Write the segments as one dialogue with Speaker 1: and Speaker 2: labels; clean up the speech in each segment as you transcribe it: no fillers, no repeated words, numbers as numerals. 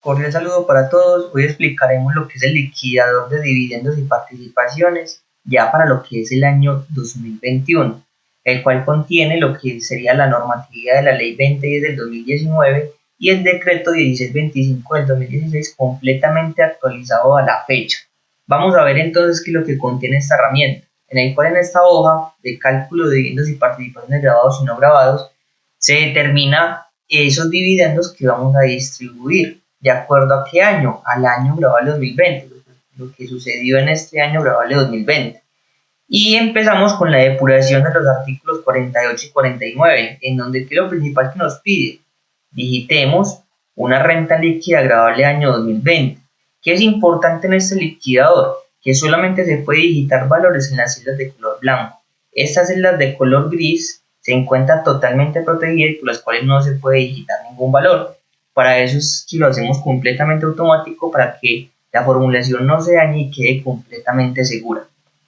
Speaker 1: Cordial saludo para todos. Hoy explicaremos lo que es el liquidador de dividendos y participaciones ya para lo que es el año 2021, el cual contiene lo que sería la normatividad de la Ley 2010 del 2019 y el decreto 1625 del 2016 completamente actualizado a la fecha. Vamos a ver entonces qué es lo que contiene esta herramienta, en el cual en esta hoja de cálculo de dividendos y participaciones grabados y no grabados se determina esos dividendos que vamos a distribuir. ¿De acuerdo a qué año? Al año grabable 2020, lo que sucedió en este año grabable 2020. Y empezamos con la depuración de los artículos 48 y 49, en donde ¿qué es lo principal que nos pide? Digitemos una renta líquida grabable año 2020. ¿Qué es importante en este liquidador? Que solamente se puede digitar valores en las celdas de color blanco. Estas celdas de color gris se encuentran totalmente protegidas y por las cuales no se puede digitar ningún valor. Para eso es que lo hacemos completamente automático para que la formulación no se dañe y quede completamente segura.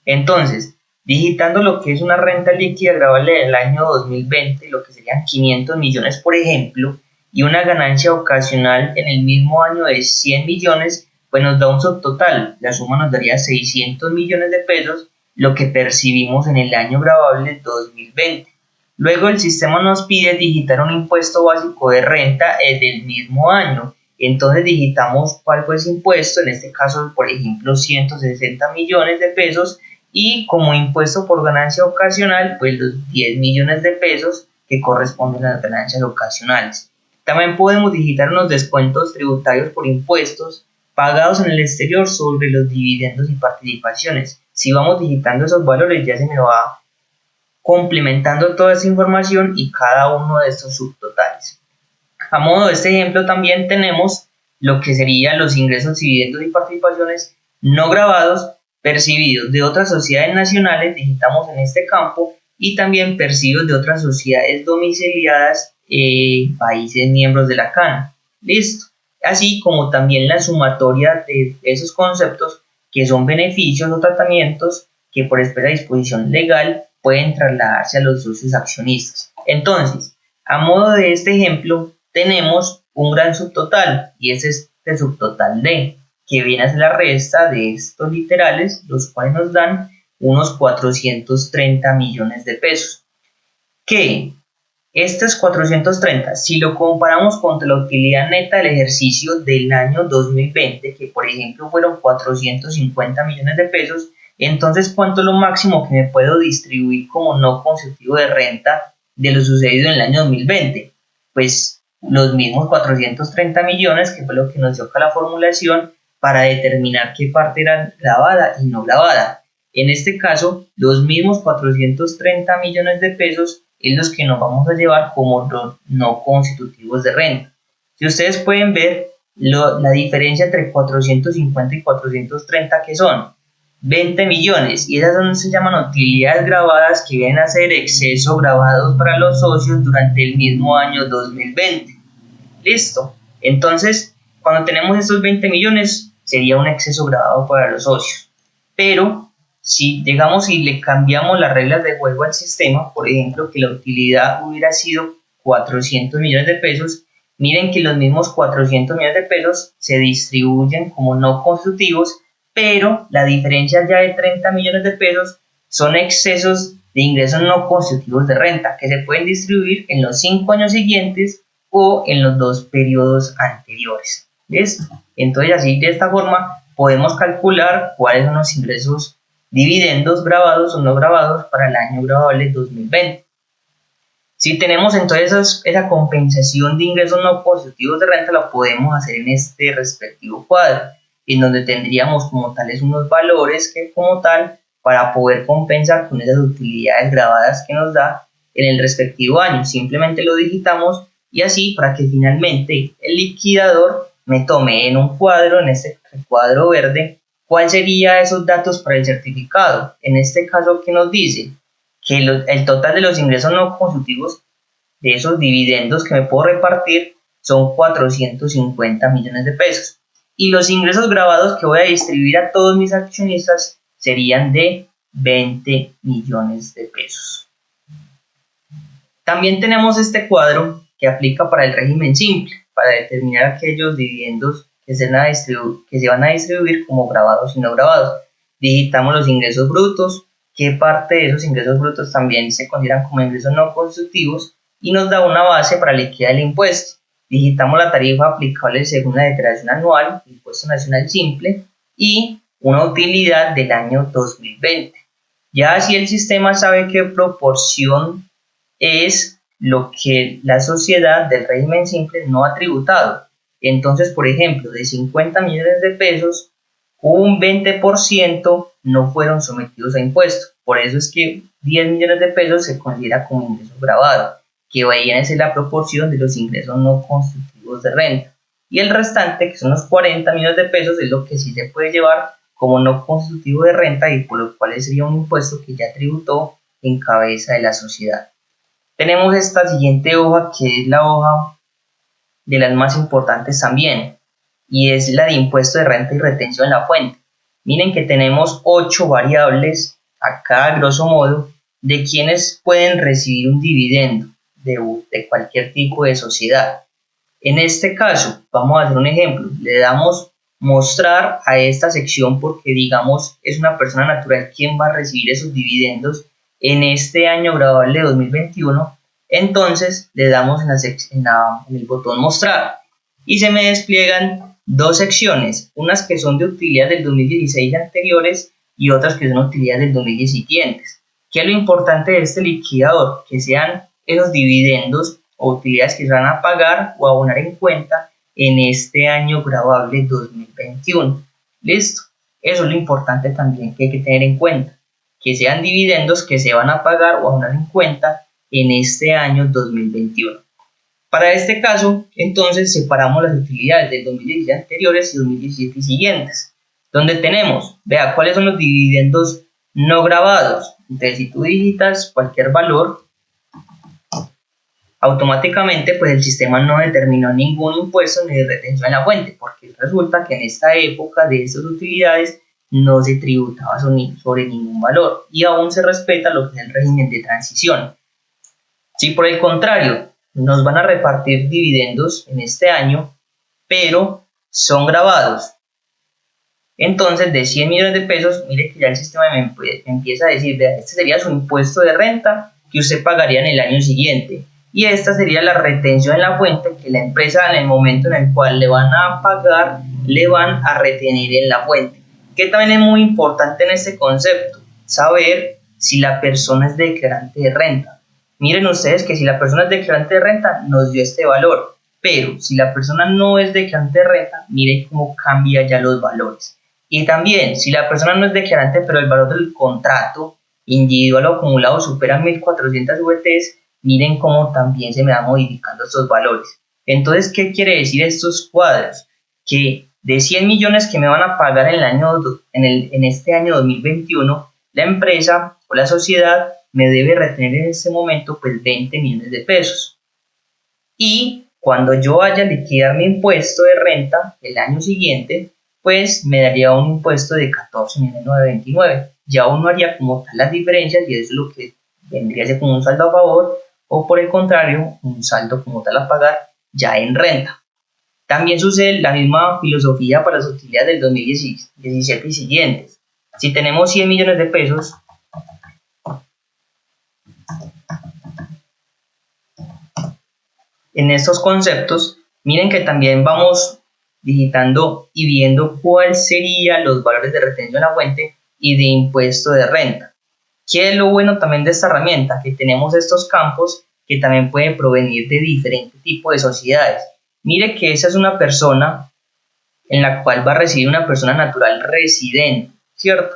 Speaker 1: Entonces, digitando lo que es una renta líquida grabable del año 2020, lo que serían 500 millones por ejemplo, y una ganancia ocasional en el mismo año de 100 millones, pues nos da un subtotal. La suma nos daría 600 millones de pesos, lo que percibimos en el año grabable 2020. Luego el sistema nos pide digitar un impuesto básico de renta del mismo año. Entonces digitamos cuál fue ese impuesto, en este caso por ejemplo 160 millones de pesos, y como impuesto por ganancia ocasional pues los 10 millones de pesos que corresponden a las ganancias ocasionales. También podemos digitar unos descuentos tributarios por impuestos pagados en el exterior sobre los dividendos y participaciones. Si vamos digitando esos valores ya se me va complementando toda esa información y cada uno de estos subtotales. A modo de este ejemplo también tenemos lo que serían los ingresos, dividendos y participaciones no grabados percibidos de otras sociedades nacionales, digitamos en este campo, y también percibidos de otras sociedades domiciliadas países miembros de la CAN. Listo. Así como también la sumatoria de esos conceptos que son beneficios o tratamientos que por expresa disposición legal pueden trasladarse a los socios accionistas. Entonces, a modo de este ejemplo, tenemos un gran subtotal y es este subtotal D, que viene a ser la resta de estos literales, los cuales nos dan unos 430 millones de pesos. Que estos 430, si lo comparamos contra la utilidad neta del ejercicio del año 2020, que por ejemplo fueron 450 millones de pesos, entonces ¿cuánto es lo máximo que me puedo distribuir como no constitutivo de renta de lo sucedido en el año 2020? Pues los mismos 430 millones, que fue lo que nos dio acá la formulación para determinar qué parte era grabada y no grabada. En este caso, los mismos 430 millones de pesos es los que nos vamos a llevar como no constitutivos de renta. Si ustedes pueden ver la diferencia entre 450 y 430, que son 20 millones, y esas se llaman utilidades grabadas, que vienen a ser exceso grabados para los socios durante el mismo año 2020. Listo. Entonces, cuando tenemos estos 20 millones, sería un exceso grabado para los socios. Pero si llegamos y le cambiamos las reglas de juego al sistema, por ejemplo, que la utilidad hubiera sido 400 millones de pesos, miren que los mismos 400 millones de pesos se distribuyen como no constitutivos, pero la diferencia ya de 30 millones de pesos son excesos de ingresos no constitutivos de renta, que se pueden distribuir en los 5 años siguientes o en los 2 periodos anteriores. ¿Listo? Entonces así de esta forma podemos calcular cuáles son los ingresos dividendos grabados o no grabados para el año grabable 2020. Si tenemos entonces esa compensación de ingresos no constitutivos de renta, lo podemos hacer en este respectivo cuadro, en donde tendríamos como tales unos valores que como tal para poder compensar con esas utilidades grabadas que nos da en el respectivo año. Simplemente lo digitamos y así para que finalmente el liquidador me tome en un cuadro, en este cuadro verde, cuál sería esos datos para el certificado. En este caso, ¿qué nos dice? Que el total de los ingresos no constitutivos de esos dividendos que me puedo repartir son 450 millones de pesos. Y los ingresos grabados que voy a distribuir a todos mis accionistas serían de 20 millones de pesos. También tenemos este cuadro que aplica para el régimen simple. para determinar aquellos dividendos que se van a distribuir como grabados y no grabados. Digitamos los ingresos brutos, qué parte de esos ingresos brutos también se consideran como ingresos no constitutivos, y nos da una base para liquidar el impuesto. Digitamos la tarifa aplicable según la declaración anual, impuesto nacional simple, y una utilidad del año 2020. Ya así el sistema sabe qué proporción es lo que la sociedad del régimen simple no ha tributado. Entonces, por ejemplo, de 50 millones de pesos, un 20% no fueron sometidos a impuestos. Por eso es que 10 millones de pesos se considera como ingreso grabado, que viene a ser la proporción de los ingresos no constitutivos de renta. Y el restante, que son los 40 millones de pesos, es lo que sí se puede llevar como no constitutivo de renta y por lo cual sería un impuesto que ya tributó en cabeza de la sociedad. Tenemos esta siguiente hoja, que es la hoja de las más importantes también, y es la de impuesto de renta y retención en la fuente. Miren que tenemos 8 variables acá, grosso modo, de quienes pueden recibir un dividendo de cualquier tipo de sociedad. En este caso, vamos a hacer un ejemplo. Le damos mostrar a esta sección porque, digamos, es una persona natural quien va a recibir esos dividendos en este año grabable 2021. Entonces le damos en el botón mostrar y se me despliegan dos secciones, unas que son de utilidades del 2016 y anteriores y otras que son utilidades del 2010 y siguientes. ¿Qué es lo importante de este liquidador? Que sean esos dividendos o utilidades que se van a pagar o abonar en cuenta en este año grabable 2021. ¿Listo? Eso es lo importante también que hay que tener en cuenta, que sean dividendos que se van a pagar o abonar en cuenta en este año 2021. Para este caso, entonces, separamos las utilidades del 2016 anteriores y 2017 y siguientes, donde tenemos, vea, cuáles son los dividendos no grabados. Entonces, si tú digitas cualquier valor, automáticamente pues el sistema no determinó ningún impuesto ni de retención en la fuente, porque resulta que en esta época de estas utilidades no se tributaba sobre ningún valor y aún se respeta lo que es el régimen de transición. Si por el contrario nos van a repartir dividendos en este año, pero son grabados, entonces de 100 millones de pesos, mire que ya el sistema me empieza a decir, vea, este sería su impuesto de renta que usted pagaría en el año siguiente. Y esta sería la retención en la fuente que la empresa en el momento en el cual le van a pagar, le van a retener en la fuente. Que también es muy importante en este concepto, saber si la persona es declarante de renta. Miren ustedes que si la persona es declarante de renta, nos dio este valor. Pero si la persona no es declarante de renta, miren cómo cambia ya los valores. Y también, si la persona no es declarante, pero el valor del contrato individual o acumulado supera 1.400 VTs, miren cómo también se me van modificando estos valores. Entonces, ¿qué quiere decir estos cuadros? Que de 100 millones que me van a pagar en este año 2021, la empresa o la sociedad me debe retener en este momento pues 20 millones de pesos. Y cuando yo vaya a liquidar mi impuesto de renta el año siguiente, pues me daría un impuesto de 14.929. Ya uno haría como tal las diferencias y eso es lo que vendría a ser como un saldo a favor o por el contrario un saldo como tal a pagar ya en renta. También sucede la misma filosofía para las utilidades del 2017 y siguientes. Si tenemos 100 millones de pesos, en estos conceptos, miren que también vamos digitando y viendo cuáles serían los valores de retención a la fuente y de impuesto de renta. ¿Qué es lo bueno también de esta herramienta? Que tenemos estos campos que también pueden provenir de diferentes tipos de sociedades. Mire que esa es una persona en la cual va a recibir una persona natural residente, ¿cierto?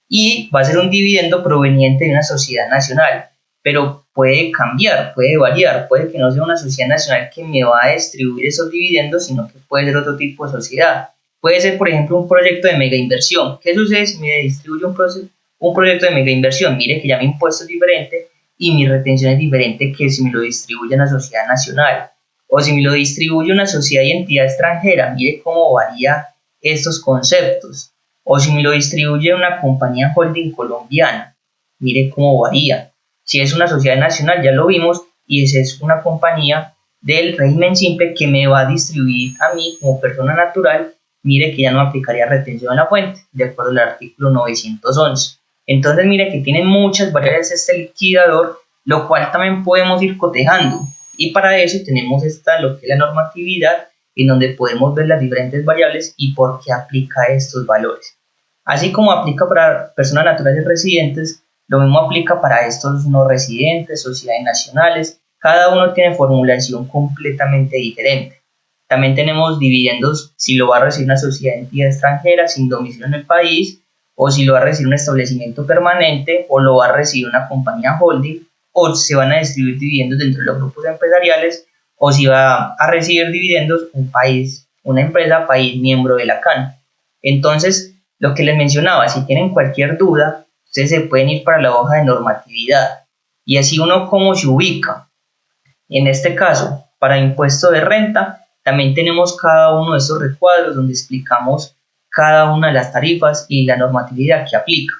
Speaker 1: Y va a ser un dividendo proveniente de una sociedad nacional, pero puede cambiar, puede variar, puede que no sea una sociedad nacional que me va a distribuir esos dividendos, sino que puede ser otro tipo de sociedad. Puede ser, por ejemplo, un proyecto de mega inversión. ¿Qué sucede si me distribuye un proyecto de mega inversión? Mire que ya mi impuesto es diferente y mi retención es diferente que si me lo distribuye una sociedad nacional. O si me lo distribuye una sociedad y entidad extranjera, mire cómo varía estos conceptos. O si me lo distribuye una compañía holding colombiana, mire cómo varía. Si es una sociedad nacional, ya lo vimos, y esa es una compañía del régimen simple que me va a distribuir a mí como persona natural, mire que ya no aplicaría retención en la fuente, de acuerdo al artículo 911. Entonces mire que tiene muchas variables este liquidador, lo cual también podemos ir cotejando. Y para eso tenemos lo que es la normatividad, en donde podemos ver las diferentes variables y por qué aplica estos valores. Así como aplica para personas naturales residentes, lo mismo aplica para estos no residentes, sociedades nacionales. Cada uno tiene formulación completamente diferente. También tenemos dividendos si lo va a recibir una sociedad entidad extranjera sin domicilio en el país, o si lo va a recibir un establecimiento permanente, o lo va a recibir una compañía holding, o se van a distribuir dividendos dentro de los grupos empresariales, o si va a recibir dividendos un país, una empresa país miembro de la CAN. Entonces, lo que les mencionaba, si tienen cualquier duda, ustedes se pueden ir para la hoja de normatividad y así uno cómo se ubica. En este caso, para impuesto de renta, también tenemos cada uno de estos recuadros donde explicamos cada una de las tarifas y la normatividad que aplica.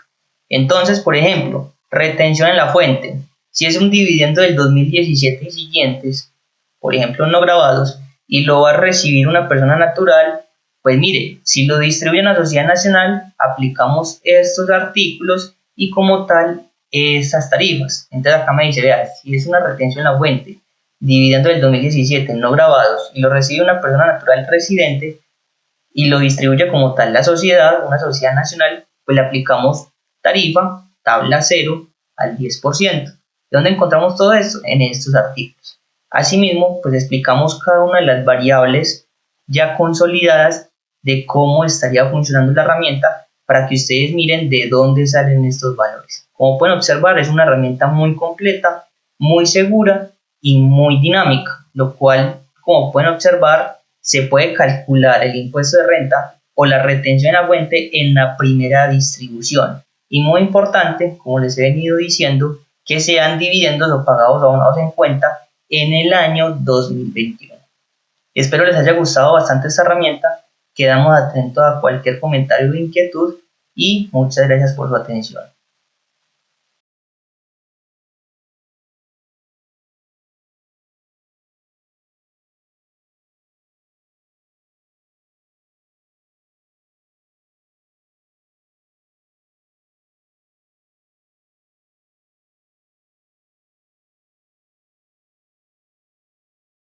Speaker 1: Entonces, por ejemplo, retención en la fuente. Si es un dividendo del 2017 y siguientes, por ejemplo no grabados, y lo va a recibir una persona natural, pues mire, si lo distribuye en la sociedad nacional, aplicamos estos artículos y como tal estas tarifas. Entonces acá me dice, vea, si es una retención en la fuente, dividendo del 2017 no grabados, y lo recibe una persona natural residente, y lo distribuye como tal la sociedad, una sociedad nacional, pues le aplicamos tarifa, tabla 0 al 10%. ¿Dónde encontramos todo esto? En estos artículos. Asimismo, pues explicamos cada una de las variables ya consolidadas de cómo estaría funcionando la herramienta para que ustedes miren de dónde salen estos valores. Como pueden observar, es una herramienta muy completa, muy segura y muy dinámica, lo cual, como pueden observar, se puede calcular el impuesto de renta o la retención a fuente en la primera distribución. Y muy importante, como les he venido diciendo, que sean dividendos o pagados abonados en cuenta en el año 2021. Espero les haya gustado bastante esta herramienta. Quedamos atentos a cualquier comentario o inquietud y muchas gracias por su atención.